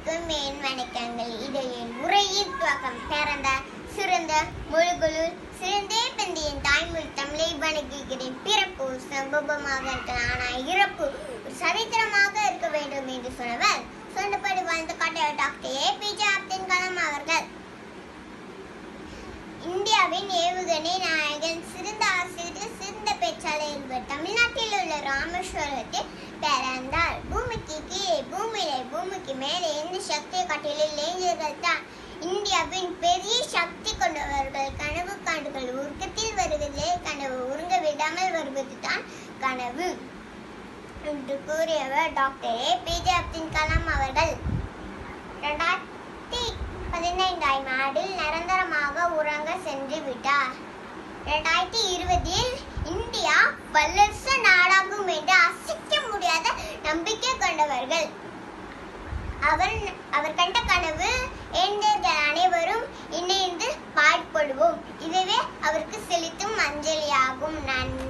அனைவருக்கும் என் வணக்கங்கள். இது என் உரையின் துவக்கம். பிறந்த சிறந்த மொழிகளுள் சிறந்தே பிந்தியின் தாய்மொழி தமிழை வணங்குகிறேன். பிறப்பு சம்பவமாக இருக்கலாம், ஆனால் இறப்பு ஒரு சரித்திரமாக இருக்க வேண்டும் என்று சொன்னவர் சொன்னபடி வாழ்ந்து காட்டிய டாக்டர் APJ அப்துல் கலாம் அவர்கள். இந்தியாவின் ஏவுகணை நாயகன், சிறந்த ஆசிரியர், சிறந்த பேச்சாளர் என்பவர் தமிழ்நாட்டில் உள்ள ராமேஸ்வரத்தில் பிறந்தார். பூமிக்கு கீழே, பூமிக்கு மேலே எந்த சக்தியை காட்டிலும் இளைஞர்கள் தான் இந்தியாவின் பெரிய சக்தி கொண்டவர்கள். கனவு காண்டுகள் உருக்கத்தில் வருவதிலே கனவு, உருங்க விடாமல் வருவது தான் கனவு என்று கூறியவர் டாக்டர் APJ அப்துல் கலாம் அவர்கள். 2015 ஆண்டில் நிரந்தரமாக உறங்க சென்று விட்டார். 2020 இந்தியா வல்லரசு நாடாகும் என்று அசைக்க முடியாத நம்பிக்கை கொண்டவர்கள். அவர் கண்ட கனவு, இளைஞர்கள் அனைவரும் இணைந்து பாடுபடுவோம், இதுவே அவருக்கு செலுத்தும் அஞ்சலியாகும். நன்றி.